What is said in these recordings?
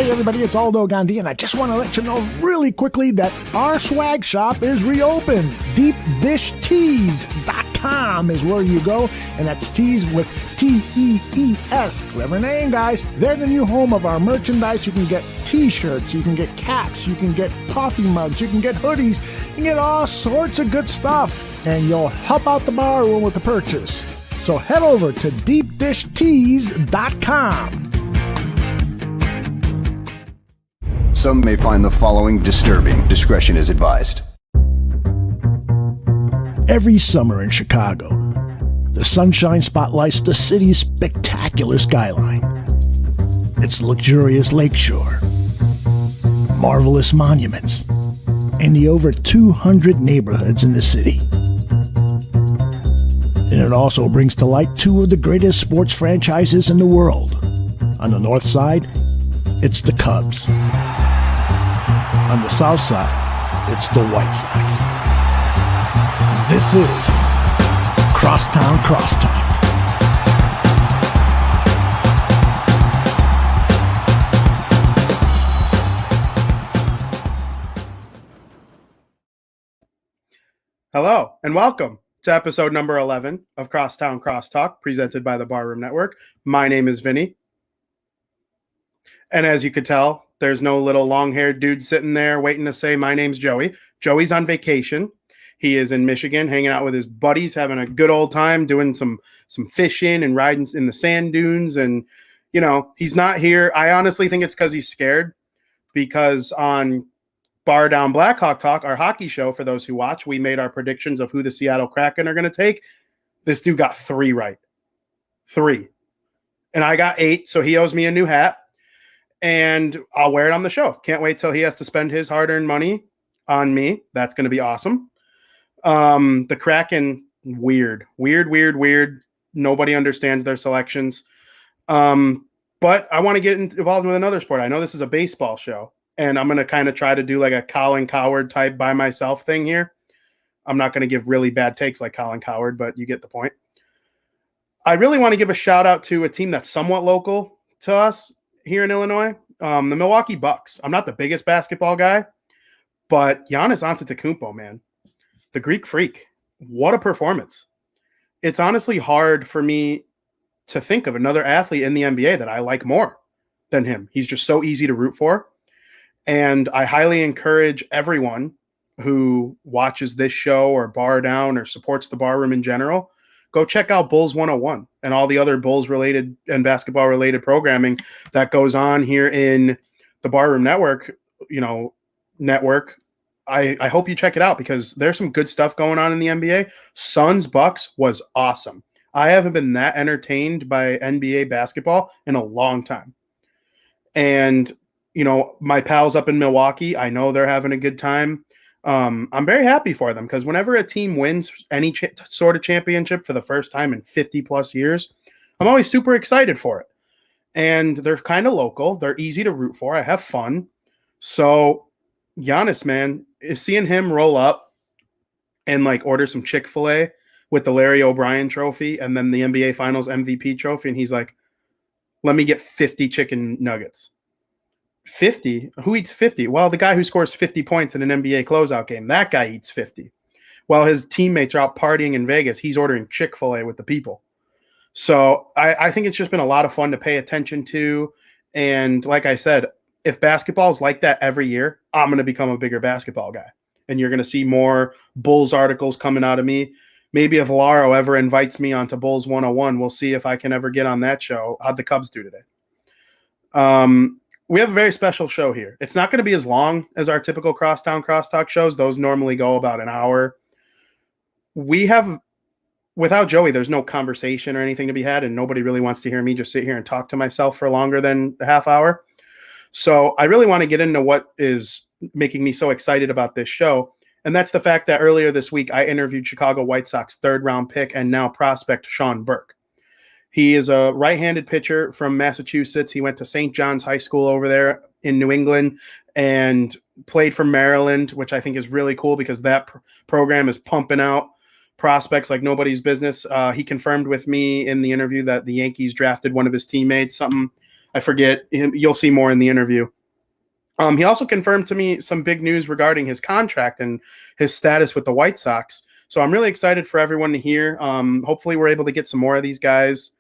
Hey everybody, it's Aldo Gandhi, and I just want to let you know really quickly that our swag shop is reopened. DeepDishTees.com is where you go, and that's tees with T-E-E-S. Clever name, guys. They're the new home of our merchandise. You can get t-shirts, you can get caps, you can get coffee mugs, you can get hoodies, you can get all sorts of good stuff, and you'll help out the bar room with the purchase. So head over to DeepDishTees.com. Some may find the following disturbing. Discretion is advised. Every summer in Chicago, the sunshine spotlights the city's spectacular skyline. Its luxurious lakeshore, marvelous monuments, and the over 200 neighborhoods in the city. And it also brings to light two of the greatest sports franchises in the world. On the north side, it's the Cubs. On the south side, it's the White Sox. This is Crosstown Crosstalk. Hello, and welcome to episode number 11 of Crosstown Crosstalk, presented by the Barroom Network. My name is Vinny. And as you could tell, there's no little long-haired dude sitting there waiting to say, my name's Joey. Joey's on vacation. He is in Michigan, hanging out with his buddies, having a good old time, doing some fishing and riding in the sand dunes. And, you know, he's not here. I honestly think it's because he's scared, because on Bar Down Blackhawk Talk, our hockey show, for those who watch, we made our predictions of who the Seattle Kraken are going to take. This dude got 3 right. 3. And I got 8, so he owes me a new hat. And I'll wear it on the show. Can't wait till he has to spend his hard-earned money on me. That's going to be awesome. The Kraken, weird. Nobody understands their selections. But I want to get involved with another sport. I know this is a baseball show, and I'm going to kind of try to do like a Colin Cowherd type by myself thing here. I'm not going to give really bad takes like Colin Cowherd, but you get the point. I really want to give a shout out to a team that's somewhat local to us here in Illinois, the Milwaukee Bucks. I'm not the biggest basketball guy, but Giannis Antetokounmpo, man, the Greek freak, what a performance. It's honestly hard for me to think of another athlete in the NBA that I like more than him. He's just so easy to root for. And I highly encourage everyone who watches this show or Bar Down or supports the Bar Room in general, go check out Bulls 101 and all the other Bulls-related and basketball-related programming that goes on here in the Barroom Network, network. I hope you check it out because there's some good stuff going on in the NBA. Suns Bucks was awesome. I haven't been that entertained by NBA basketball in a long time. And, my pals up in Milwaukee, I know they're having a good time. I'm very happy for them because whenever a team wins any sort of championship for the first time in 50 plus years, I'm always super excited for it. And they're kind of local. They're easy to root for. I have fun. So Giannis, man, seeing him roll up and order some Chick-fil-A with the Larry O'Brien trophy and then the NBA Finals MVP trophy. And he's like, let me get 50 chicken nuggets. 50? Who eats 50? Well, the guy who scores 50 points in an NBA closeout game, that guy eats 50. While his teammates are out partying in Vegas, he's ordering Chick-fil-A with the people. So I think it's just been a lot of fun to pay attention to. And like I said, if basketball is like that every year, I'm going to become a bigger basketball guy. And you're going to see more Bulls articles coming out of me. Maybe if Laro ever invites me onto Bulls 101, we'll see if I can ever get on that show. How'd the Cubs do today? We have a very special show here. It's not going to be as long as our typical Crosstown Crosstalk shows. Those normally go about an hour. Without Joey, there's no conversation or anything to be had, and nobody really wants to hear me just sit here and talk to myself for longer than a half hour. So I really want to get into what is making me so excited about this show, and that's the fact that earlier this week I interviewed Chicago White Sox third-round pick and now prospect Sean Burke. He is a right-handed pitcher from Massachusetts. He went to St. John's High School over there in New England and played for Maryland, which I think is really cool because that program is pumping out prospects like nobody's business. He confirmed with me in the interview that the Yankees drafted one of his teammates, something I forget. You'll see more in the interview. He also confirmed to me some big news regarding his contract and his status with the White Sox. So I'm really excited for everyone to hear. Hopefully we're able to get some more of these guys.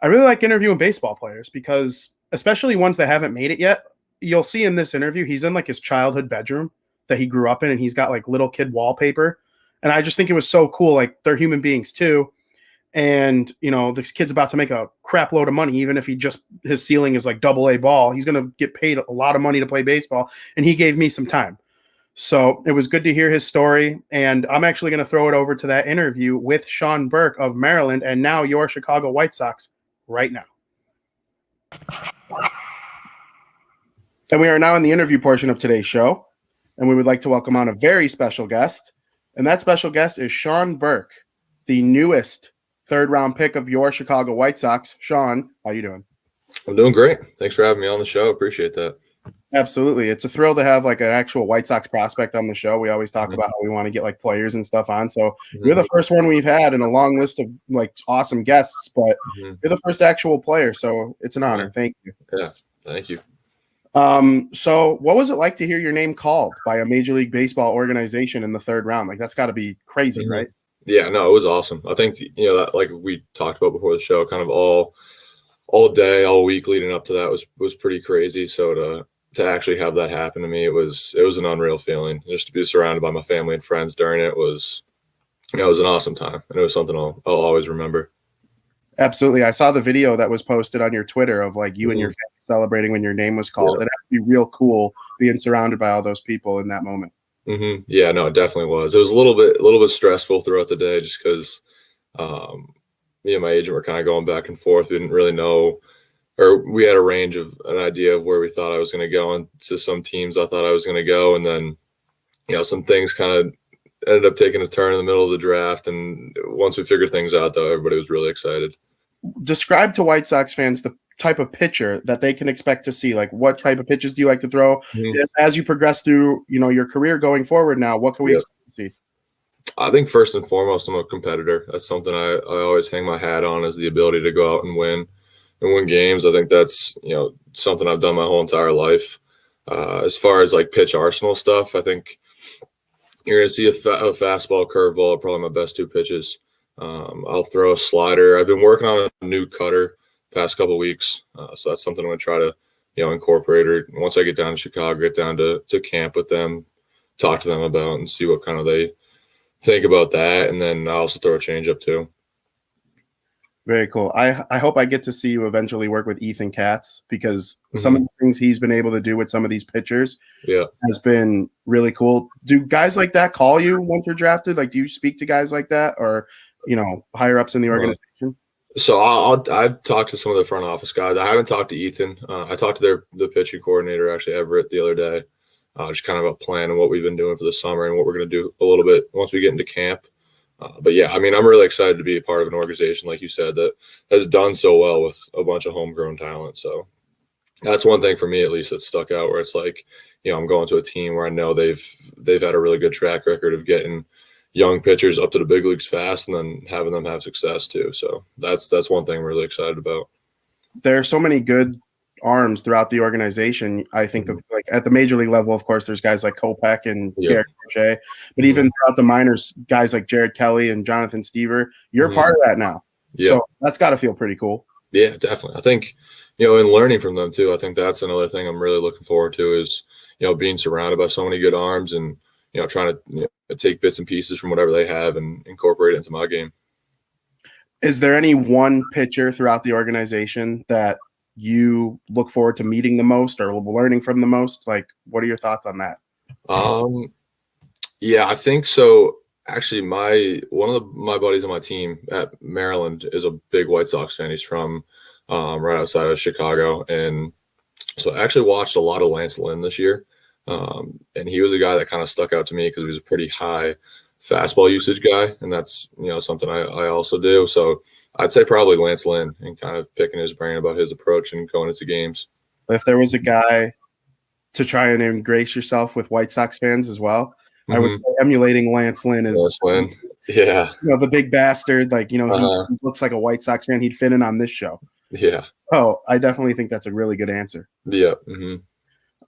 I really like interviewing baseball players because, especially ones that haven't made it yet, you'll see in this interview, he's in like his childhood bedroom that he grew up in, and he's got like little kid wallpaper. And I just think it was so cool. Like, they're human beings too. And, this kid's about to make a crap load of money, even if his ceiling is like AA ball. He's going to get paid a lot of money to play baseball. And he gave me some time. So it was good to hear his story. And I'm actually going to throw it over to that interview with Sean Burke of Maryland and now your Chicago White Sox right now. And we are now in the interview portion of today's show. And we would like to welcome on a very special guest. And that special guest is Sean Burke, the newest third-round pick of your Chicago White Sox. Sean, how you doing? I'm doing great. Thanks for having me on the show. Appreciate that. Absolutely. It's a thrill to have like an actual White Sox prospect on the show. We always talk about how we want to get like players and stuff on. So you're the first one we've had in a long list of like awesome guests, but you're the first actual player. So it's an honor. Thank you. Yeah. Thank you. So what was it like to hear your name called by a Major League Baseball organization in the third round? Like, that's got to be crazy, right? Yeah, no, it was awesome. I think, that, like we talked about before the show, kind of all day, all week leading up to that was pretty crazy. So to actually have that happen to me, it was an unreal feeling. Just to be surrounded by my family and friends during it was an awesome time. And it was something I'll always remember. Absolutely. I saw the video that was posted on your Twitter of like you and your family celebrating when your name was called. It had to be real cool being surrounded by all those people in that moment. Yeah, no, it definitely was. It was a little bit stressful throughout the day just because me and my agent were kind of going back and forth. We didn't really know, or we had an idea of where we thought I was going to go, and to some teams I thought I was going to go. And then, some things kind of ended up taking a turn in the middle of the draft. And once we figured things out, though, everybody was really excited. Describe to White Sox fans the type of pitcher that they can expect to see. Like, what type of pitches do you like to throw as you progress through, your career going forward now? What can we expect to see? I think first and foremost, I'm a competitor. That's something I always hang my hat on, is the ability to go out and win games. I think that's, something I've done my whole entire life. As far as like pitch arsenal stuff, I think you're going to see a fastball, curveball, probably my best two pitches. I'll throw a slider. I've been working on a new cutter past couple of weeks. So that's something I'm going to try to, incorporate, or once I get down to Chicago, get down to camp with them, talk to them about and see what kind of they think about that. And then I also throw a changeup too. Very cool. I hope I get to see you eventually work with Ethan Katz, because some of the things he's been able to do with some of these pitchers has been really cool. Do guys like that call you once you're drafted? Like, do you speak to guys like that, or, higher ups in the organization? So I've talked to some of the front office guys. I haven't talked to Ethan. I talked to the pitching coordinator, actually, Everett, the other day, just kind of a plan and what we've been doing for the summer and what we're going to do a little bit once we get into camp. But yeah, I mean, I'm really excited to be a part of an organization, like you said, that has done so well with a bunch of homegrown talent. So that's one thing for me, at least, that stuck out, where it's like, I'm going to a team where I know they've had a really good track record of getting young pitchers up to the big leagues fast and then having them have success too. So that's one thing I'm really excited about. There are so many good arms throughout the organization. I think of, like, at the major league level, of course, there's guys like Kopech and Garrett Crochet, but even throughout the minors, guys like Jared Kelly and Jonathan Stever, you're part of that now. So that's got to feel pretty cool. Yeah, definitely. I think, and learning from them too, I think that's another thing I'm really looking forward to, is, being surrounded by so many good arms and, trying to take bits and pieces from whatever they have and incorporate it into my game. Is there any one pitcher throughout the organization that you look forward to meeting the most or learning from the most? Like, what are your thoughts on that? Yeah, I think so. Actually, one of my buddies on my team at Maryland is a big White Sox fan. He's from right outside of Chicago. And so I actually watched a lot of Lance Lynn this year. And he was a guy that kind of stuck out to me because he was a pretty high fastball usage guy. And that's, something I also do. So I'd say probably Lance Lynn, and kind of picking his brain about his approach and going into games. If there was a guy to try and ingrace yourself with White Sox fans as well, I would say emulating Lance Lynn is the big bastard. Like, he looks like a White Sox fan. He'd fit in on this show. Yeah. Oh, I definitely think that's a really good answer. Yeah.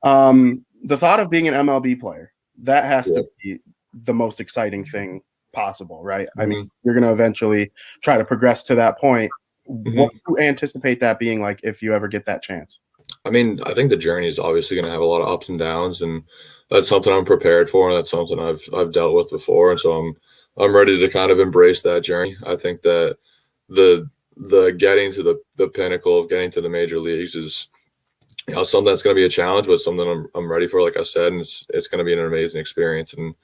The thought of being an MLB player, that has Yeah. to be the most exciting thing possible, right? I mean, Mhm. you're going to eventually try to progress to that point. Mhm. What do you anticipate that being like if you ever get that chance? I mean, I think the journey is obviously going to have a lot of ups and downs, and that's something I'm prepared for, and that's something I've dealt with before, and so I'm ready to kind of embrace that journey. I think that the getting to the pinnacle of getting to the major leagues is, something that's going to be a challenge, but something I'm ready for, like I said, and it's going to be an amazing experience, and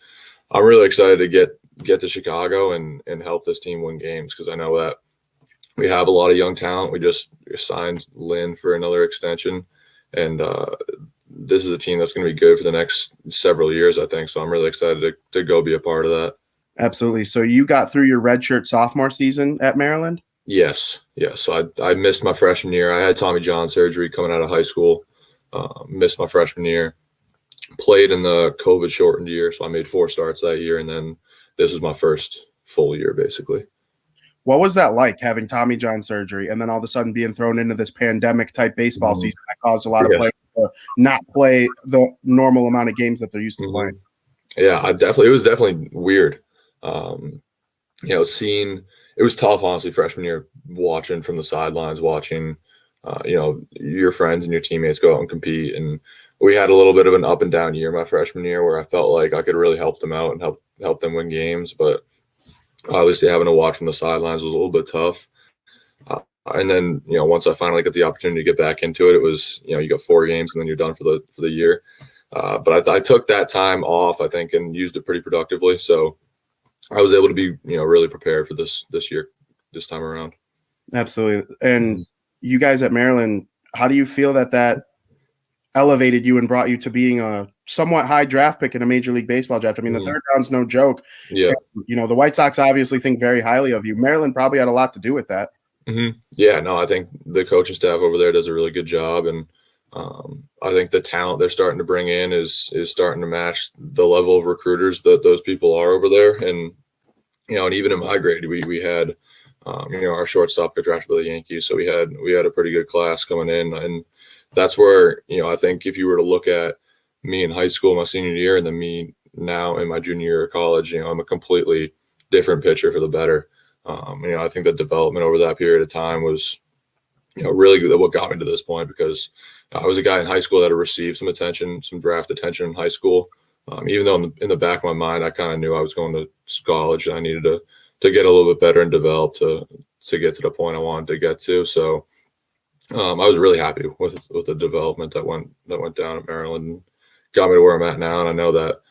I'm really excited to get to Chicago and help this team win games, because I know that we have a lot of young talent. We just signed Lynn for another extension, and this is a team that's going to be good for the next several years, I think. So I'm really excited to go be a part of that. Absolutely. So you got through your redshirt sophomore season at Maryland? Yes. So I missed my freshman year. I had Tommy John surgery coming out of high school. Missed my freshman year. Played in the COVID shortened year, so I made 4 starts that year, and then this was my first full year, basically. What was that like, having Tommy John surgery and then all of a sudden being thrown into this pandemic type baseball season that caused a lot of players to not play the normal amount of games that they're used to playing? Yeah, it was definitely weird. Seeing, it was tough, honestly, freshman year, watching from the sidelines, watching, your friends and your teammates go out and compete. And we had a little bit of an up and down year my freshman year, where I felt like I could really help them out and help them win games. But obviously having to watch from the sidelines was a little bit tough. And then, once I finally got the opportunity to get back into it, it was, you got 4 games and then you're done for the year. But I took that time off, I think, and used it pretty productively. So I was able to be, really prepared for this year, this time around. Absolutely. And you guys at Maryland, how do you feel that elevated you and brought you to being a somewhat high draft pick in a Major League Baseball draft? I mean, the third round's no joke. Yeah. And, the White Sox obviously think very highly of you. Maryland probably had a lot to do with that. Yeah, no, I think the coaching staff over there does a really good job, and I think the talent they're starting to bring in is starting to match the level of recruiters that those people are over there. And and even in my grade, we had our shortstop got drafted by the Yankees, so we had a pretty good class coming in, and that's where I think if you were to look at me in high school my senior year and then me now in my junior year of college, I'm a completely different pitcher for the better. I think the development over that period of time was, really good, what got me to this point, because I was a guy in high school that had received some attention, some draft attention in high school. Even though in the back of my mind, I kind of knew I was going to college and I needed to get a little bit better and develop to get to the point I wanted to get to. So I was really happy with the development that went down at Maryland and got me to where I'm at now. And I know that,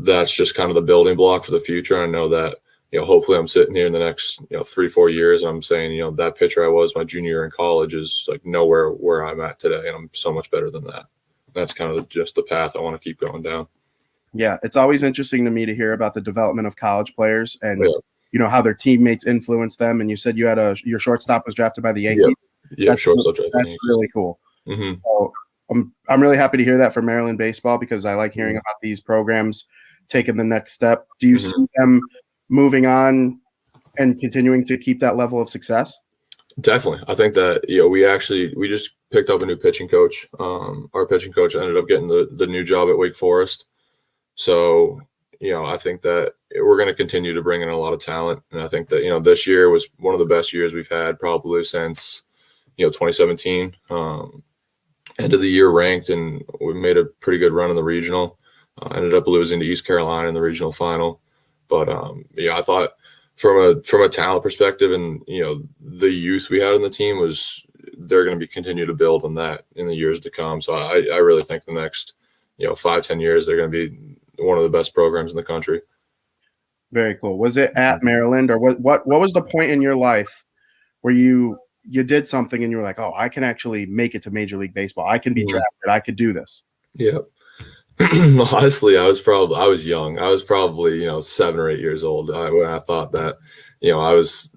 that's just kind of the building block for the future. I know that, hopefully I'm sitting here in the next, 3-4 years, and I'm saying, that pitcher I was my junior year in college is like nowhere where I'm at today. And I'm so much better than that. That's kind of just the path I want to keep going down. Yeah, it's always interesting to me to hear about the development of college players and, how their teammates influence them. And you said you had your shortstop was drafted by the Yankees. Yeah, shortstop drafted. That's really cool. So I'm really happy to hear that for Maryland baseball, because I like hearing about these programs taking the next step. Do you see them moving on and continuing to keep that level of success? Definitely. I think that, we just picked up a new pitching coach. Our pitching coach ended up getting the new job at Wake Forest. So, I think that we're going to continue to bring in a lot of talent. And I think that, this year was one of the best years we've had probably since, 2017. End of the year ranked, and we made a pretty good run in the regional. Ended up losing to East Carolina in the regional final. But, I thought from a talent perspective and, the youth we had on the team they're going to continue to build on that in the years to come. So I really think the next, 5-10 years, they're going to be one of the best programs in the country. Very cool. Was it at Maryland, or what was the point in your life where you did something and you were like, oh, I can actually make it to Major League Baseball. I can be drafted. I could do this. Yeah. Honestly, I was young. I was probably, 7 or 8 years old when I thought that, I was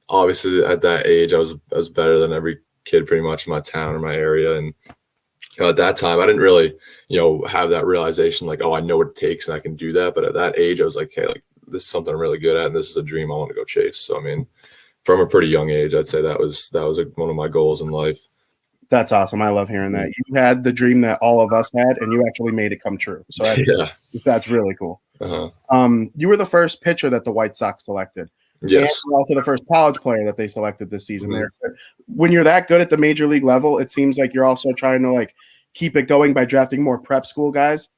obviously at that age, I was better than every kid pretty much in my town or my area. And at that time, I didn't really, have that realization like, oh, I know what it takes and I can do that. But at that age, I was like, hey, like this is something I'm really good at, and this is a dream I want to go chase. So, I mean, from a pretty young age, I'd say that was one of my goals in life. That's awesome. I love hearing that. You had the dream that all of us had, and you actually made it come true. So that's really cool. You were the first pitcher that the White Sox selected. Yes. And also the first college player that they selected this season. There, when you're that good at the major league level, it seems like you're also trying to like keep it going by drafting more prep school guys.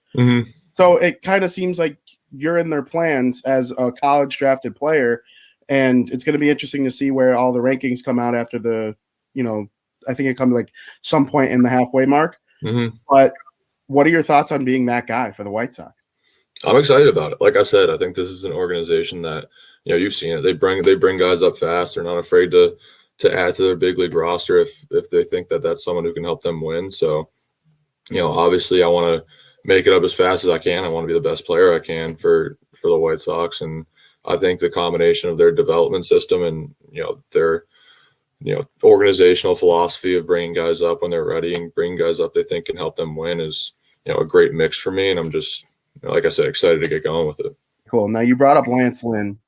So it kind of seems like you're in their plans as a college drafted player, and it's going to be interesting to see where all the rankings come out after the, I think it comes like some point in the halfway mark. But what are your thoughts on being that guy for the White Sox? I'm excited about it. Like I said, I think this is an organization that, you've seen it. They bring guys up fast. They're not afraid to add to their big league roster if they think that that's someone who can help them win. So, obviously I want to make it up as fast as I can. I want to be the best player I can for the White Sox. And I think the combination of their development system and, their organizational philosophy of bringing guys up when they're ready and bringing guys up they think can help them win is, a great mix for me. And I'm just, like I said, excited to get going with it. Cool. Now you brought up Lance Lynn.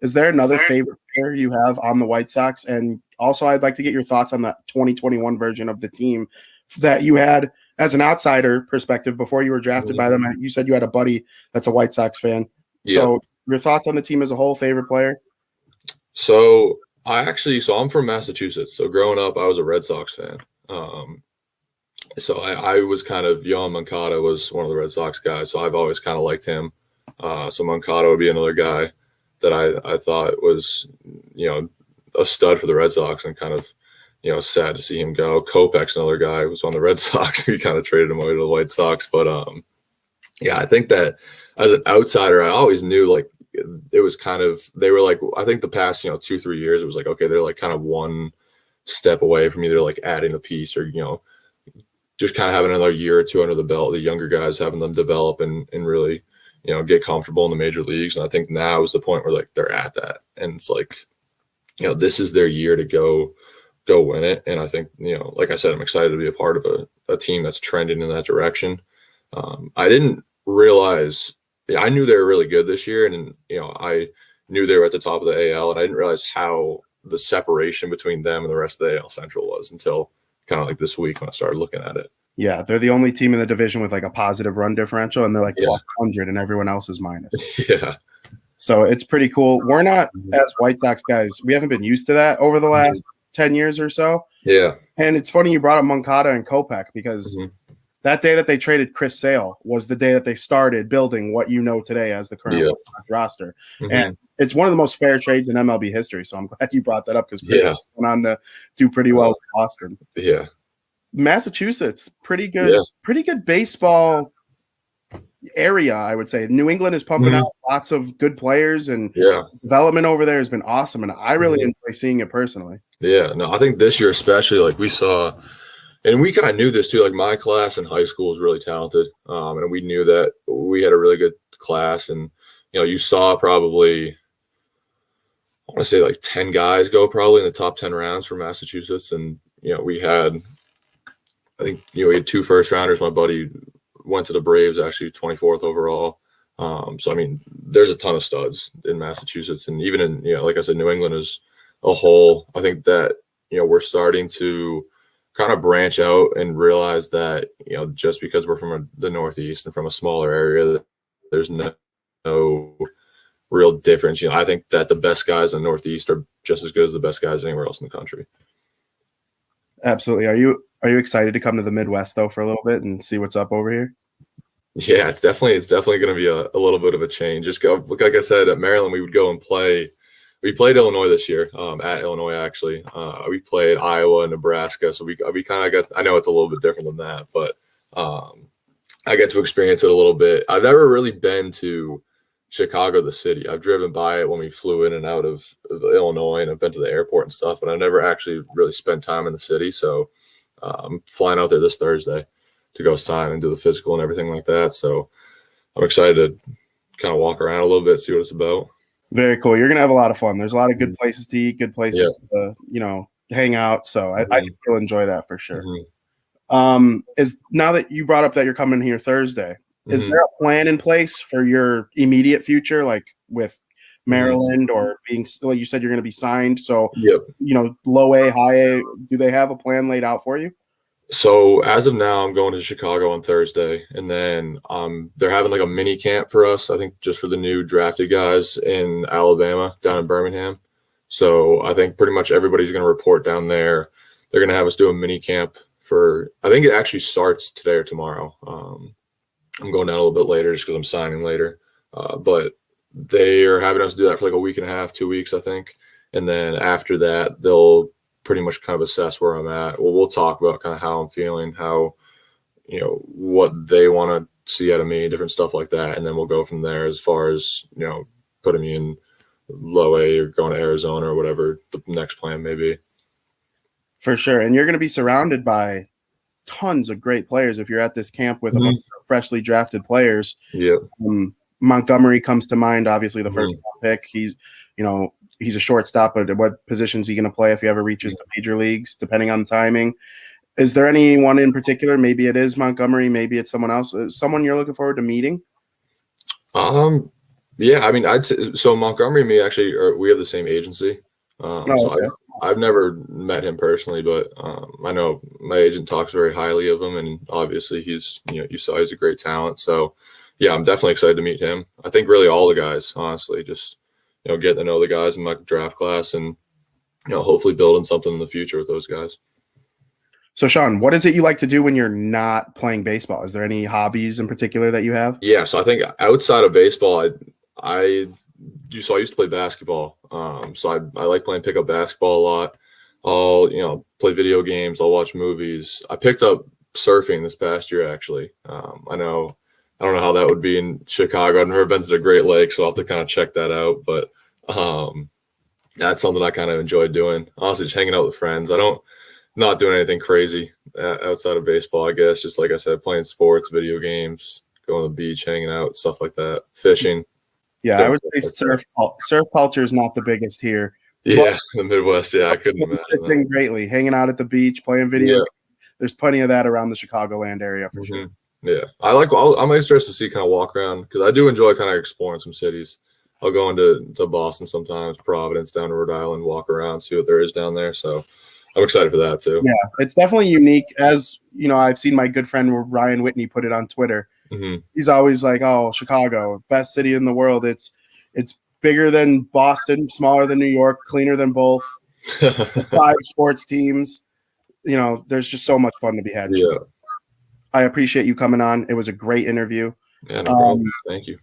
Is there another favorite player you have on the White Sox? And also I'd like to get your thoughts on that 2021 version of the team that you had as an outsider perspective before you were drafted by them. You said you had a buddy that's a White Sox fan. So your thoughts on the team as a whole, favorite player? So I'm from Massachusetts. So growing up, I was a Red Sox fan. So I was kind of Yohan Moncada was one of the Red Sox guys. So I've always kind of liked him. So Moncada would be another guy that I thought was, a stud for the Red Sox and kind of, sad to see him go. Kopech's another guy who was on the Red Sox. We kind of traded him away to the White Sox. But, I think that as an outsider, I always knew like it was kind of – they were like – I think the past, 2-3 years, it was like, okay, they're like kind of one step away from either like adding a piece or, just kind of having another year or two under the belt, the younger guys having them develop and really, get comfortable in the major leagues. And I think now is the point where like they're at that. And it's like, this is their year to go win it. And I think, like I said, I'm excited to be a part of a team that's trending in that direction. I didn't realize I knew they were really good this year. And, I knew they were at the top of the AL, and I didn't realize how the separation between them and the rest of the AL Central was until kind of like this week when I started looking at it. Yeah, they're the only team in the division with like a positive run differential, and they're like plus 100, and everyone else is minus. So it's pretty cool. We're not, as White Sox guys, we haven't been used to that over the last 10 years or so. Yeah. And it's funny you brought up Moncada and Kopech because that day that they traded Chris Sale was the day that they started building what you know today as the current White Sox roster. And it's one of the most fair trades in MLB history. So I'm glad you brought that up because Chris went on to do pretty well with Boston. Yeah. Massachusetts, pretty good baseball area, I would say. New England is pumping out lots of good players, and development over there has been awesome, and I really enjoy seeing it personally. Yeah, no, I think this year especially, like we saw, and we kind of knew this too, like my class in high school was really talented, and we knew that we had a really good class, and you saw probably, I want to say like 10 guys go probably in the top 10 rounds for Massachusetts, and we had, I think, we had 2 first rounders. My buddy went to the Braves, actually 24th overall. So, I mean, there's a ton of studs in Massachusetts. And even in, like I said, New England as a whole, I think that, we're starting to kind of branch out and realize that, just because we're from the Northeast and from a smaller area, there's no real difference. I think that the best guys in the Northeast are just as good as the best guys anywhere else in the country. Absolutely. Are you excited to come to the Midwest though for a little bit and see what's up over here? Yeah, it's definitely going to be a little bit of a change. Just go, like I said, at Maryland, we would go and play. We played Illinois this year, at Illinois actually. We played Iowa and Nebraska, so we kind of got. I know it's a little bit different than that, but I get to experience it a little bit. I've never really been to Chicago, the city. I've driven by it when we flew in and out of Illinois, and I've been to the airport and stuff, but I never actually really spent time in the city. So I'm flying out there this Thursday to go sign and do the physical and everything like that. So I'm excited to kind of walk around a little bit, see what it's about. Very cool. You're going to have a lot of fun. There's a lot of good places to eat, good places to, hang out. So I think you'll enjoy that for sure. Is now that you brought up that you're coming here Thursday, is there a plan in place for your immediate future, like with Maryland or being, like you said, you're going to be signed? So, low A, high A, do they have a plan laid out for you? So as of now, I'm going to Chicago on Thursday, and then they're having like a mini camp for us. I think just for the new drafted guys in Alabama, down in Birmingham. So I think pretty much everybody's going to report down there. They're going to have us do a mini camp for. I think it actually starts today or tomorrow. I'm going down a little bit later just because I'm signing later, but they are having us do that for like a week and a half, 2 weeks, I think, and then after that they'll pretty much kind of assess where I'm at. Well, we'll talk about kind of how I'm feeling, how, what they want to see out of me, different stuff like that. And then we'll go from there as far as, putting me in low A or going to Arizona or whatever the next plan may be. For sure. And you're going to be surrounded by tons of great players if you're at this camp with a bunch of freshly drafted players. Yeah. Montgomery comes to mind, obviously the first pick. He's a shortstop, but what position is he going to play if he ever reaches the major leagues, depending on timing? Is there anyone in particular? Maybe it is Montgomery, maybe it's someone else. Someone you're looking forward to meeting? Yeah, I mean, I'd say so. Montgomery and me actually we have the same agency. So I've never met him personally, but I know my agent talks very highly of him, and obviously he's you saw he's a great talent. So yeah, I'm definitely excited to meet him. I think really all the guys, honestly, just getting to know the guys in my draft class, and hopefully building something in the future with those guys. So Sean, what is it you like to do when you're not playing baseball? Is there any hobbies in particular that you have? Yeah, so I think outside of baseball, I used to play basketball. So I like playing pickup basketball a lot. I'll play video games. I'll watch movies. I picked up surfing this past year, actually. I don't know how that would be in Chicago. I've never been to the Great Lakes, so I'll have to kind of check that out. But that's something I kind of enjoy doing. Honestly, just hanging out with friends. Not doing anything crazy outside of baseball, I guess. Just like I said, playing sports, video games, going to the beach, hanging out, stuff like that, fishing. Yeah, I would say surf culture is not the biggest here. Yeah, the Midwest. Yeah, I couldn't imagine. It's in greatly. Hanging out at the beach, playing video games. There's plenty of that around the Chicagoland area for sure. Yeah, I'm interested to see kind of walk around because I do enjoy kind of exploring some cities. I'll go into Boston sometimes, Providence, down to Rhode Island, walk around, see what there is down there. So I'm excited for that too. Yeah, it's definitely unique. As I've seen my good friend Ryan Whitney put it on Twitter. He's always like, "Oh, Chicago, best city in the world. It's bigger than Boston, smaller than New York, cleaner than both. 5 sports teams. There's just so much fun to be had." Yeah. I appreciate you coming on. It was a great interview. Yeah, no problem. Thank you.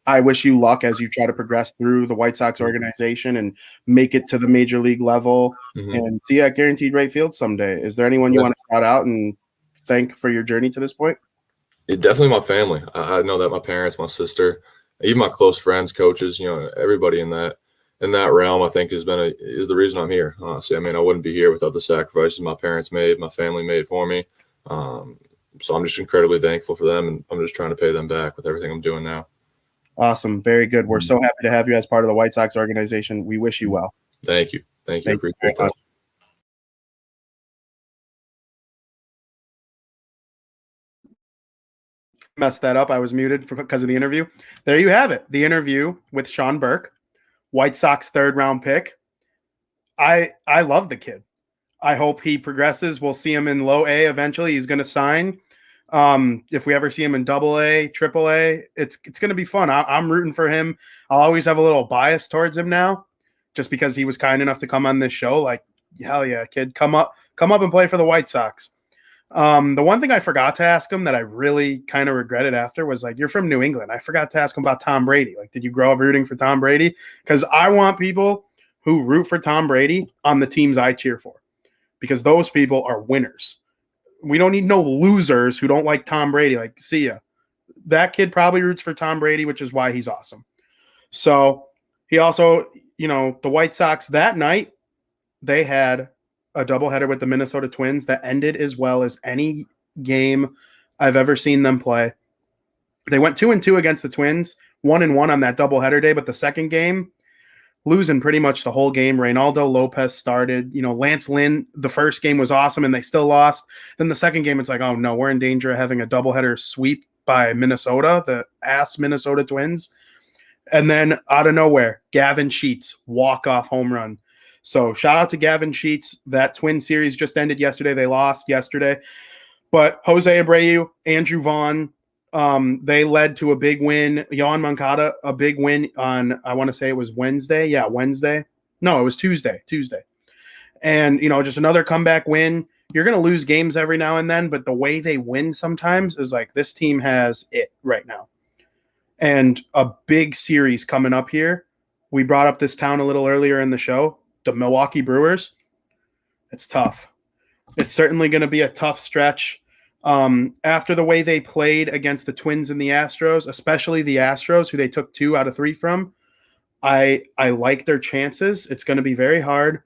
I wish you luck as you try to progress through the White Sox organization and make it to the major league level and see you at Guaranteed Rate Field someday. Is there anyone you want to shout out and thank for your journey to this point? Definitely my family. I know that my parents, my sister, even my close friends, coaches, everybody in that realm, I think is the reason I'm here. Honestly, I mean, I wouldn't be here without the sacrifices my parents made, my family made for me. So I'm just incredibly thankful for them, and I'm just trying to pay them back with everything I'm doing now. Awesome. Very good. We're so happy to have you as part of the White Sox organization. We wish you well. Thank you. Thank you. I appreciate that. Messed that up. I was muted because of the interview. There you have it. The interview with Sean Burke, White Sox 3rd round pick. I love the kid. I hope he progresses. We'll see him in low A eventually. He's going to sign. If we ever see him in double A, triple A, it's going to be fun. I'm rooting for him. I'll always have a little bias towards him now, just because he was kind enough to come on this show. Like, hell yeah, kid, come up and play for the White Sox. The one thing I forgot to ask him that I really kind of regretted after was like, you're from New England. I forgot to ask him about Tom Brady. Like, did you grow up rooting for Tom Brady? Because I want people who root for Tom Brady on the teams I cheer for, because those people are winners. We don't need no losers who don't like Tom Brady. Like, see ya. That kid probably roots for Tom Brady, which is why he's awesome. So he also, the White Sox that night, they had a doubleheader with the Minnesota Twins that ended as well as any game I've ever seen them play. They went 2-2 against the Twins, 1-1 on that doubleheader day, but the second game, losing pretty much the whole game. Reynaldo Lopez started. Lance Lynn, the first game was awesome, and they still lost. Then the second game, it's like, oh, no, we're in danger of having a doubleheader sweep by Minnesota, the ass Minnesota Twins. And then out of nowhere, Gavin Sheets, walk-off home run. So shout out to Gavin Sheets. That Twin series just ended yesterday. They lost yesterday. But Jose Abreu, Andrew Vaughn, they led to a big win. Yohan Moncada, a big win on, I want to say it was Wednesday. Yeah, Wednesday. No, it was Tuesday. And, just another comeback win. You're going to lose games every now and then, but the way they win sometimes is like this team has it right now. And a big series coming up here. We brought up this town a little earlier in the show, the Milwaukee Brewers. It's tough. It's certainly going to be a tough stretch. After the way they played against the Twins and the Astros, especially the Astros, who they took 2 out of 3 from, I like their chances. It's going to be very hard.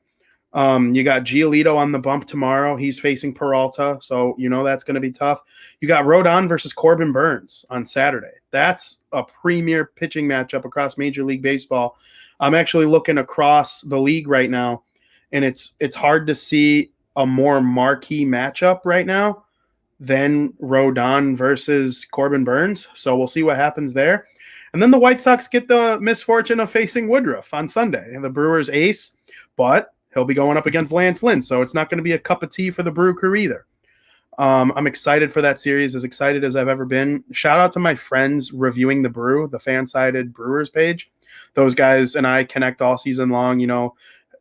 You got Giolito on the bump tomorrow. He's facing Peralta, so that's going to be tough. You got Rodon versus Corbin Burns on Saturday. That's a premier pitching matchup across Major League Baseball. I'm actually looking across the league right now, and it's hard to see a more marquee matchup right now than Rodon versus Corbin Burns. So we'll see what happens there. And then the White Sox get the misfortune of facing Woodruff on Sunday, and the Brewers ace, but he'll be going up against Lance Lynn, so it's not going to be a cup of tea for the Brew Crew either. I'm excited for that series, as excited as I've ever been. Shout out to my friends reviewing the Brew, the fan-sided Brewers page. Those guys and I connect all season long,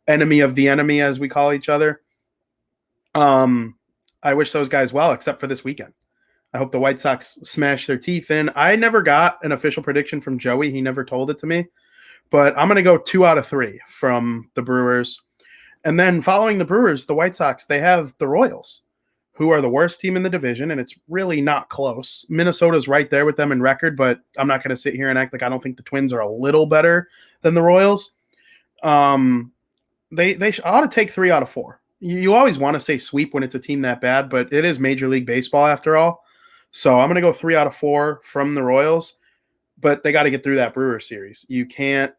enemy of the enemy, as we call each other. I wish those guys well, except for this weekend. I hope the White Sox smash their teeth in. I never got an official prediction from Joey. He never told it to me. But I'm going to go 2 out of 3 from the Brewers. And then following the Brewers, the White Sox, they have the Royals, who are the worst team in the division, and it's really not close. Minnesota's right there with them in record, but I'm not going to sit here and act like I don't think the Twins are a little better than the Royals. They ought to take 3 out of 4. You always want to say sweep when it's a team that bad, but it is Major League Baseball after all. So I'm going to go 3 out of 4 from the Royals, but they got to get through that Brewers series. You can't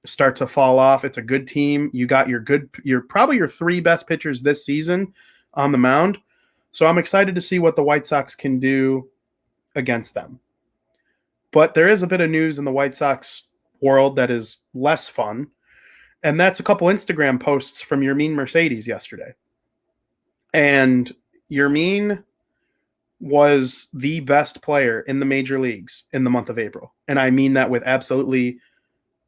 start to fall off. It's a good team. You got your probably your 3 best pitchers this season on the mound. So I'm excited to see what the White Sox can do against them. But there is a bit of news in the White Sox world that is less fun. And that's a couple Instagram posts from Yermin Mercedes yesterday. And Yermin was the best player in the major leagues in the month of April. And I mean that with absolutely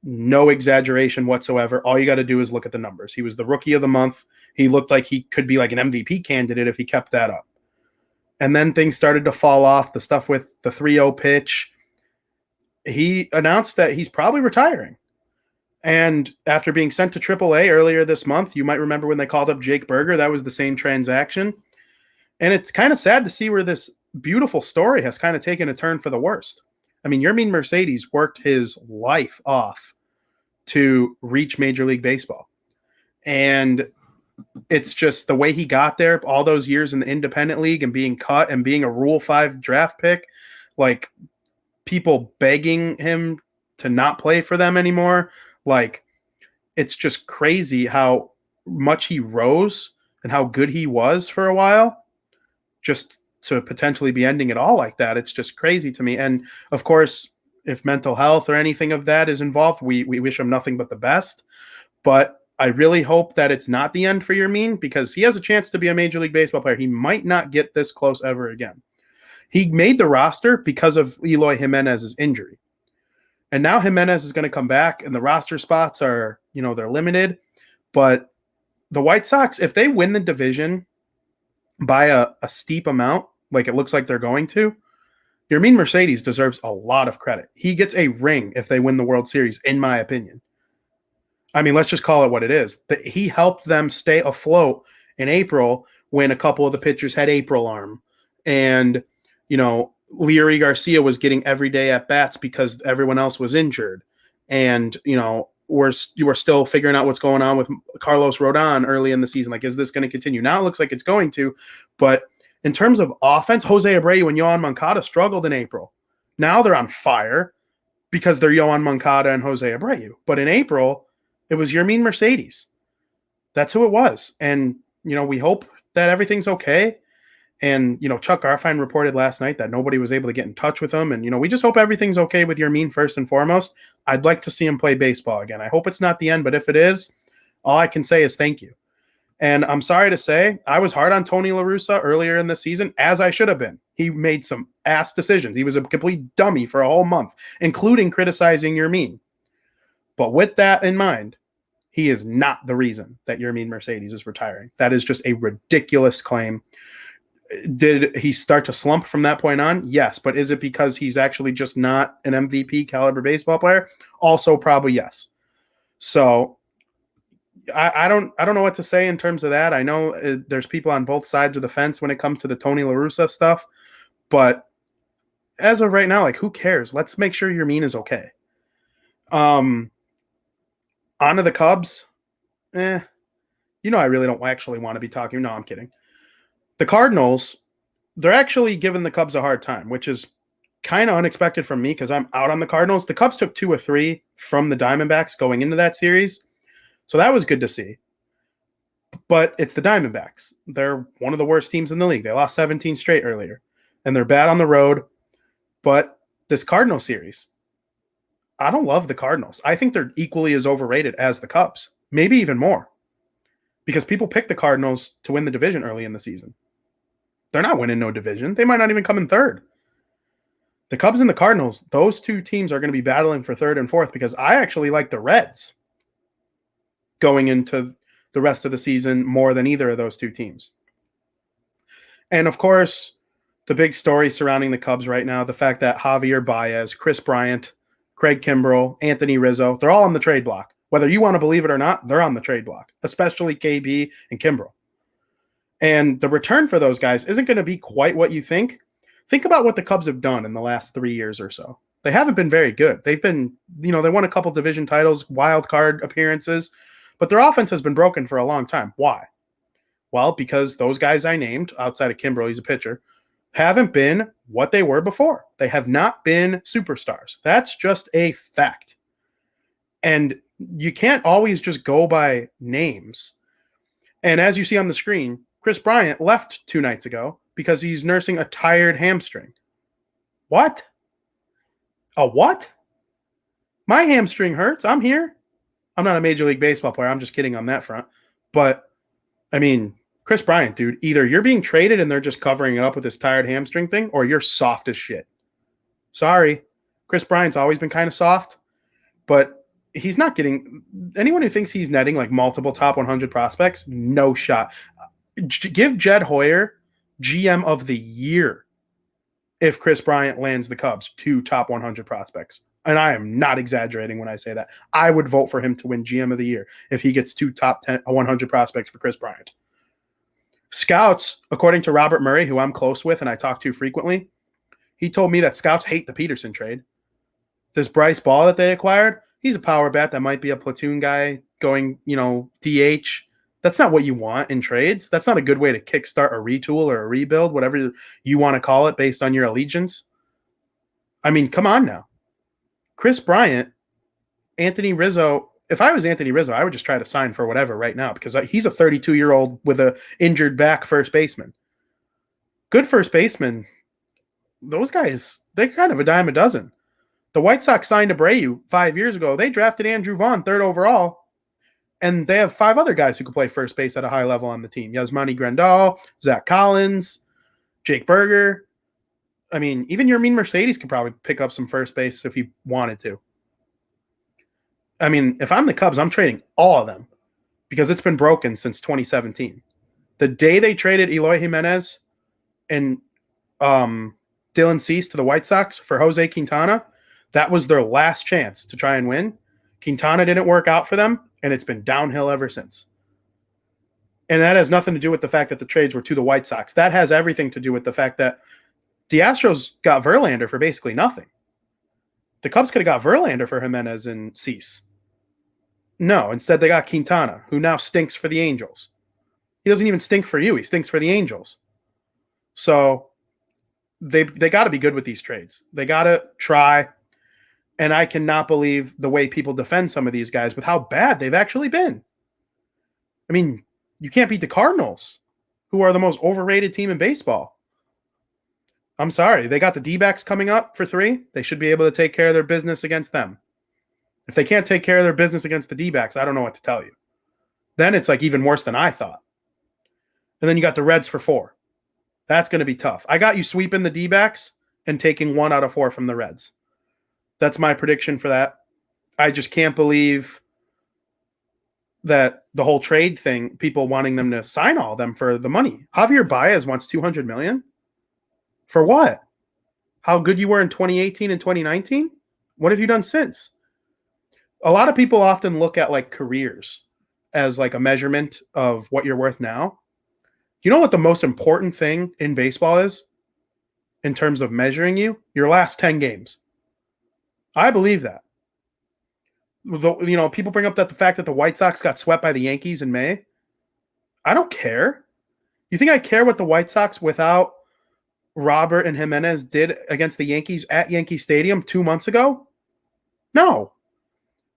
no exaggeration whatsoever. All you got to do is look at the numbers. He was the rookie of the month. He looked like he could be like an MVP candidate if he kept that up. And then things started to fall off. The stuff with the 3-0 pitch. He announced that he's probably retiring. And after being sent to AAA earlier this month, you might remember when they called up Jake Berger, that was the same transaction. And it's kind of sad to see where this beautiful story has kind of taken a turn for the worst. I mean, Yermin Mercedes worked his life off to reach Major League Baseball. And it's just the way he got there, all those years in the independent league and being cut and being a Rule 5 draft pick, like people begging him to not play for them anymore. Like, it's just crazy how much he rose and how good he was for a while, just to potentially be ending it all like that. It's just crazy to me. And of course, if mental health or anything of that is involved, we wish him nothing but the best. But I really hope that it's not the end for Yermin, because he has a chance to be a Major League Baseball player. He might not get this close ever again. He made the roster because of Eloy Jimenez's injury. And now Jimenez is going to come back, and the roster spots are, they're limited. But the White Sox, if they win the division by a steep amount, like it looks like they're going to, Yermin Mercedes deserves a lot of credit. He gets a ring if they win the World Series, in my opinion. I mean, let's just call it what it is. He helped them stay afloat in April when a couple of the pitchers had April arm. And, Leary Garcia was getting everyday at-bats because everyone else was injured. And, you were still figuring out what's going on with Carlos Rodon early in the season. Like, is this going to continue? Now it looks like it's going to. But in terms of offense, Jose Abreu and Yohan Moncada struggled in April. Now they're on fire because they're Yohan Moncada and Jose Abreu. But in April, it was Yermin Mercedes. That's who it was. And, we hope that everything's okay. And, Chuck Garfien reported last night that nobody was able to get in touch with him. And, we just hope everything's okay with Yermin first and foremost. I'd like to see him play baseball again. I hope it's not the end, but if it is, all I can say is thank you. And I'm sorry to say, I was hard on Tony La Russa earlier in the season, as I should have been. He made some ass decisions. He was a complete dummy for a whole month, including criticizing Yermin. But with that in mind, he is not the reason that Yermin Mercedes is retiring. That is just a ridiculous claim. Did he start to slump from that point on? Yes. But is it because he's actually just not an MVP caliber baseball player? Also probably yes. So I don't know what to say in terms of that. I know there's people on both sides of the fence when it comes to the Tony La Russa stuff, but as of right now, like, who cares? Let's make sure Yermin is okay. On to the Cubs. I really don't actually want to be talking. No, I'm kidding. The Cardinals, they're actually giving the Cubs a hard time, which is kind of unexpected from me because I'm out on the Cardinals. The Cubs took 2 or 3 from the Diamondbacks going into that series. So that was good to see. But it's the Diamondbacks. They're one of the worst teams in the league. They lost 17 straight earlier. And they're bad on the road. But this Cardinal series, I don't love the Cardinals. I think they're equally as overrated as the Cubs. Maybe even more. Because people picked the Cardinals to win the division early in the season. They're not winning no division. They might not even come in third. The Cubs and the Cardinals, those 2 teams are going to be battling for third and fourth because I actually like the Reds going into the rest of the season more than either of those 2 teams. And of course, the big story surrounding the Cubs right now, the fact that Javier Baez, Chris Bryant, Craig Kimbrell, Anthony Rizzo, they're all on the trade block. Whether you want to believe it or not, they're on the trade block, especially KB and Kimbrell. And the return for those guys isn't going to be quite what you think. Think about what the Cubs have done in the last 3 years or so. They haven't been very good. They've been, they won a couple division titles, wild card appearances, but their offense has been broken for a long time. Why? Well, because those guys I named, outside of Kimbrell, he's a pitcher, haven't been what they were before. They have not been superstars. That's just a fact. And you can't always just go by names. And as you see on the screen, Chris Bryant left 2 nights ago because he's nursing a tired hamstring. What? A what? My hamstring hurts. I'm here. I'm not a Major League Baseball player. I'm just kidding on that front. But, I mean, Chris Bryant, dude, either you're being traded and they're just covering it up with this tired hamstring thing, or you're soft as shit. Sorry. Chris Bryant's always been kind of soft, but he's not getting – anyone who thinks he's netting like multiple top 100 prospects, no shot. Give Jed Hoyer GM of the year if Chris Bryant lands the Cubs 2 top 100 prospects. And I am not exaggerating when I say that. I would vote for him to win GM of the year if he gets 2 top 100 prospects for Chris Bryant. Scouts, according to Robert Murray, who I'm close with and I talk to frequently, he told me that scouts hate the Peterson trade. This Bryce Ball that they acquired, he's a power bat that might be a platoon guy going, DH. That's not what you want in trades. That's not a good way to kickstart a retool or a rebuild, whatever you want to call it based on your allegiance. I mean, come on now. Chris Bryant, Anthony Rizzo, if I was Anthony Rizzo, I would just try to sign for whatever right now because he's a 32-year-old with an injured back first baseman. Good first baseman. Those guys, they're kind of a dime a dozen. The White Sox signed Abreu 5 years ago. They drafted Andrew Vaughn 3rd overall, and they have 5 other guys who could play first base at a high level on the team. Yasmani Grandal, Zach Collins, Jake Berger. I mean, even Yermin Mercedes could probably pick up some first base if he wanted to. I mean, if I'm the Cubs, I'm trading all of them because it's been broken since 2017. The day they traded Eloy Jimenez and Dylan Cease to the White Sox for Jose Quintana, that was their last chance to try and win. Quintana didn't work out for them, and it's been downhill ever since. And that has nothing to do with the fact that the trades were to the White Sox. That has everything to do with the fact that the Astros got Verlander for basically nothing. The Cubs could have got Verlander for Jimenez and Cease. No, instead they got Quintana, who now stinks for the Angels. He doesn't even stink for you. He stinks for the Angels. So they got to be good with these trades. They got to try. And I cannot believe the way people defend some of these guys with how bad they've actually been. I mean, you can't beat the Cardinals, who are the most overrated team in baseball. I'm sorry. They got the D-backs coming up for 3. They should be able to take care of their business against them. If they can't take care of their business against the D-backs, I don't know what to tell you. Then it's like even worse than I thought. And then you got the Reds for 4. That's going to be tough. I got you sweeping the D-backs and taking 1 out of 4 from the Reds. That's my prediction for that. I just can't believe that the whole trade thing, people wanting them to sign all of them for the money. Javier Baez wants $200 million. For what? How good you were in 2018 and 2019? What have you done since? A lot of people often look at like careers as like a measurement of what you're worth now. You know what the most important thing in baseball is in terms of measuring you? Your last 10 games. I believe that. People bring up the fact that the White Sox got swept by the Yankees in May. I don't care. You think I care what the White Sox without Robert and Jimenez did against the Yankees at Yankee Stadium 2 months ago? No.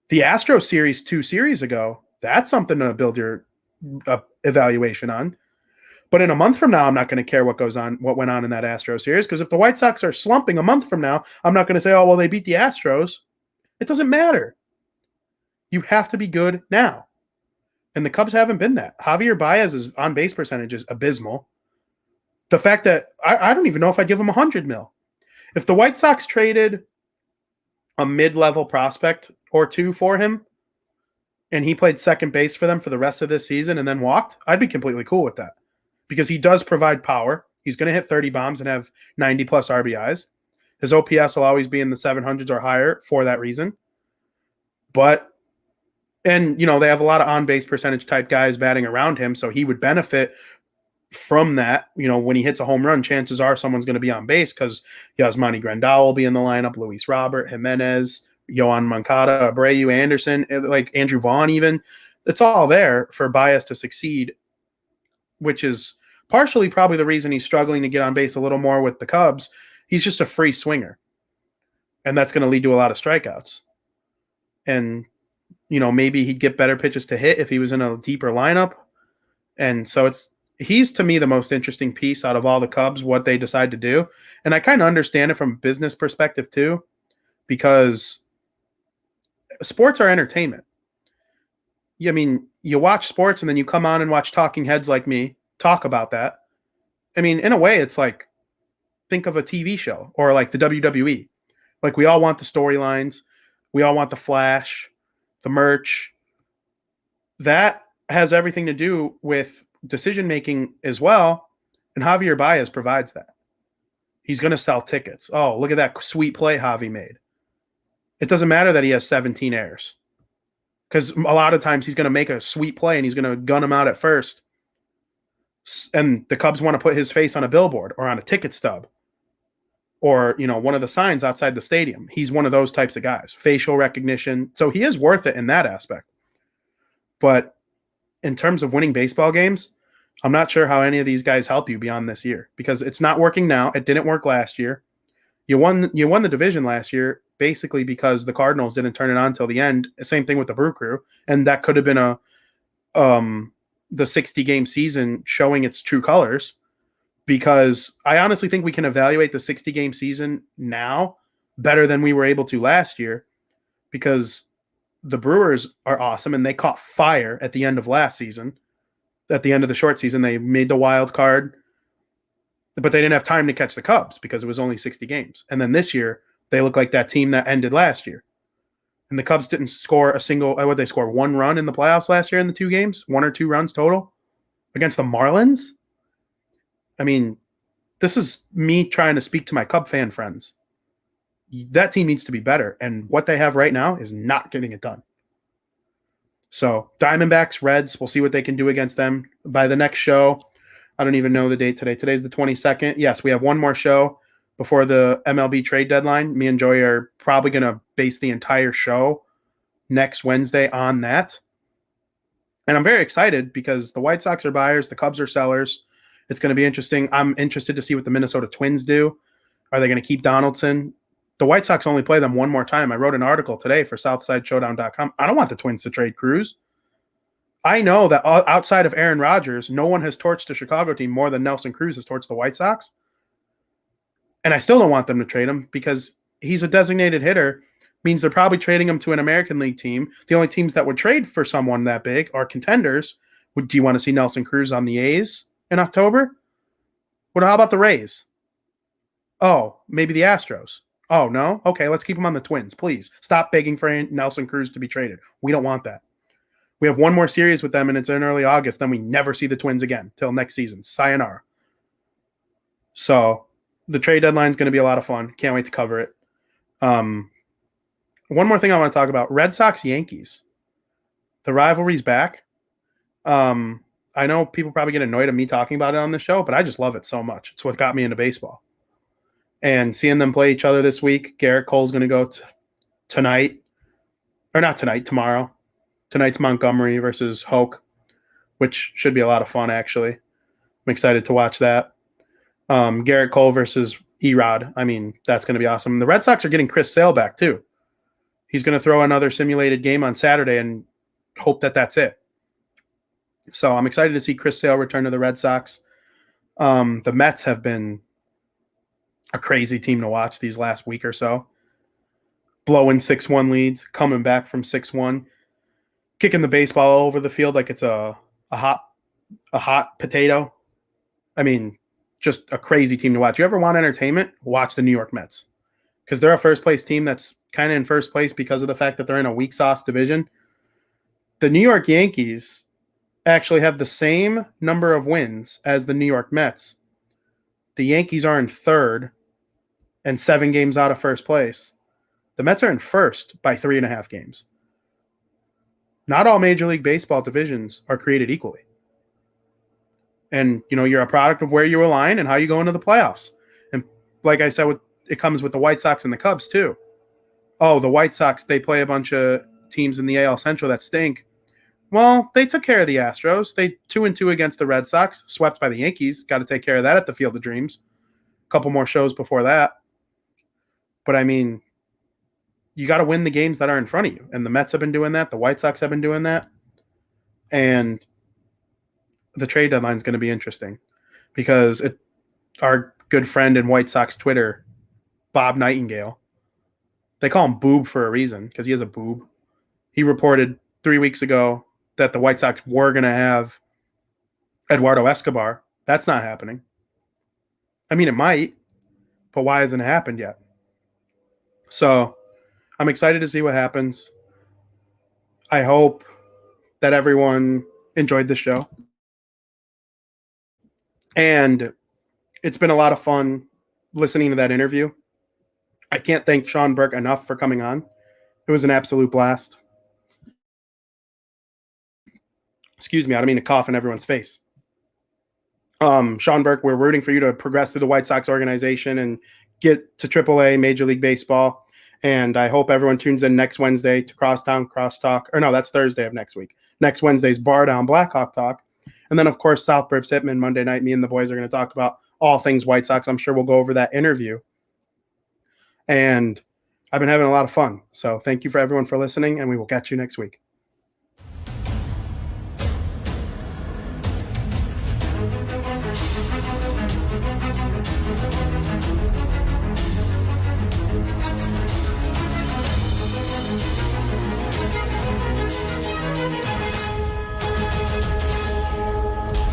The Astros series 2 series ago, that's something to build your evaluation on. But in a month from now, I'm not going to care what went on in that Astros series, because if the White Sox are slumping a month from now, I'm not going to say, oh, well, they beat the Astros. It doesn't matter. You have to be good now. And the Cubs haven't been that. Javier Baez's on-base percentage is abysmal. The fact that I don't even know if I'd give him $100 million. If the White Sox traded a mid-level prospect or 2 for him, and he played second base for them for the rest of this season and then walked, I'd be completely cool with that. Because he does provide power. He's going to hit 30 bombs and have 90-plus RBIs. His OPS will always be in the 700s or higher for that reason. And they have a lot of on-base percentage type guys batting around him, so he would benefit from that. When he hits a home run, chances are someone's going to be on base because Yasmani Grandal will be in the lineup, Luis Robert, Jimenez, Yohan Moncada, Abreu, Anderson, like Andrew Vaughn even. It's all there for Baez to succeed, which is partially probably the reason he's struggling to get on base a little more with the Cubs. He's just a free swinger, and that's going to lead to a lot of strikeouts. And maybe he'd get better pitches to hit if he was in a deeper lineup. And so he's to me the most interesting piece out of all the Cubs, what they decide to do. And I kind of understand it from a business perspective too, because sports are entertainment. I mean, you watch sports and then you come on and watch talking heads like me talk about that. I mean, in a way, it's like, think of a TV show or like the WWE. Like, we all want the storylines. We all want the flash, the merch. That has everything to do with decision-making as well. And Javier Baez provides that. He's going to sell tickets. Oh, look at that sweet play Javi made. It doesn't matter that he has 17 errors, because a lot of times he's going to make a sweet play and he's going to gun him out at first. And the Cubs want to put his face on a billboard or on a ticket stub or, one of the signs outside the stadium. He's one of those types of guys, facial recognition. So he is worth it in that aspect. But in terms of winning baseball games, I'm not sure how any of these guys help you beyond this year, because it's not working now. It didn't work last year. You won the division last year basically because the Cardinals didn't turn it on till the end. Same thing with the Brew Crew. And that could have been the 60-game season showing its true colors, because I honestly think we can evaluate the 60-game season now better than we were able to last year, because the Brewers are awesome and they caught fire at the end of last season. At the end of the short season, they made the wild card, but they didn't have time to catch the Cubs because it was only 60 games. And then this year, they look like that team that ended last year. And the Cubs didn't score a single, what, they score 1 run in the playoffs last year in the 2 games, 1 or 2 runs total against the Marlins. I mean, this is me trying to speak to my Cub fan friends. That team needs to be better. And what they have right now is not getting it done. So Diamondbacks, Reds, we'll see what they can do against them. By the next show, I don't even know the date today. Today's the 22nd. Yes, we have one more show before the MLB trade deadline. Me and Joey are probably going to base the entire show next Wednesday on that. And I'm very excited because the White Sox are buyers, the Cubs are sellers. It's going to be interesting. I'm interested to see what the Minnesota Twins do. Are they going to keep Donaldson? The White Sox only play them one more time. I wrote an article today for SouthsideShowdown.com. I don't want the Twins to trade Cruz. I know that outside of Aaron Rodgers, no one has torched the Chicago team more than Nelson Cruz has torched the White Sox. And I still don't want them to trade him because he's a designated hitter. Means they're probably trading him to an American League team. The only teams that would trade for someone that big are contenders. Do you want to see Nelson Cruz on the A's? in October? How about the Rays? Oh, maybe the Astros. Oh, no? Okay, let's keep them on the Twins, please. Stop begging for Nelson Cruz to be traded. We don't want that. We have one more series with them, and it's in early August. Then we never see the Twins again till next season. Sayonara. So the trade deadline is going to be a lot of fun. Can't wait to cover it. One more thing I want to talk about. Red Sox Yankees. The rivalry's back. I know people probably get annoyed at me talking about it on the show, but I just love it so much. It's what got me into baseball. And seeing them play each other this week, Garrett Cole's going to go tonight. Or not tonight, tomorrow. Tonight's Montgomery versus Hoke, which should be a lot of fun, actually. I'm excited to watch that. Garrett Cole versus Erod. I mean, that's going to be awesome. The Red Sox are getting Chris Sale back, too. He's going to throw another simulated game on Saturday and hope that that's it. So I'm excited to see Chris Sale return to the Red Sox. The Mets have been a crazy team to watch these last week or so. Blowing 6-1 leads, coming back from 6-1, kicking the baseball all over the field like it's a hot potato. I mean, just a crazy team to watch. You ever want entertainment? Watch the New York Mets. Because they're a first-place team that's kind of in first place because of the fact that they're in a weak sauce division. The New York Yankees actually have the same number of wins as the New York Mets. The Yankees are in third and 7 games out of first place. The Mets are in first by 3.5 games. Not all Major League Baseball divisions are created equally. And, you're a product of where you align and how you go into the playoffs. And like I said, it comes with the White Sox and the Cubs too. Oh, the White Sox, they play a bunch of teams in the AL Central that stink. Well, they took care of the Astros. They 2-2 against the Red Sox, swept by the Yankees. Got to take care of that at the Field of Dreams. A couple more shows before that. But, I mean, you got to win the games that are in front of you. And the Mets have been doing that. The White Sox have been doing that. And the trade deadline is going to be interesting because our good friend in White Sox Twitter, Bob Nightingale, they call him Boob for a reason because he is a boob. He reported 3 weeks ago that the White Sox were going to have Eduardo Escobar. That's not happening. I mean, it might, but why hasn't it happened yet? So I'm excited to see what happens. I hope that everyone enjoyed the show. And it's been a lot of fun listening to that interview. I can't thank Sean Burke enough for coming on. It was an absolute blast. Excuse me, I don't mean to cough in everyone's face. Sean Burke, we're rooting for you to progress through the White Sox organization and get to AAA Major League Baseball. And I hope everyone tunes in next Wednesday to Crosstown Crosstalk. Or no, that's Thursday of next week. Next Wednesday's Bar Down Blackhawk Talk. And then, of course, South Burbs Hitman Monday night. Me and the boys are going to talk about all things White Sox. I'm sure we'll go over that interview. And I've been having a lot of fun. So thank you for everyone for listening, and we will catch you next week.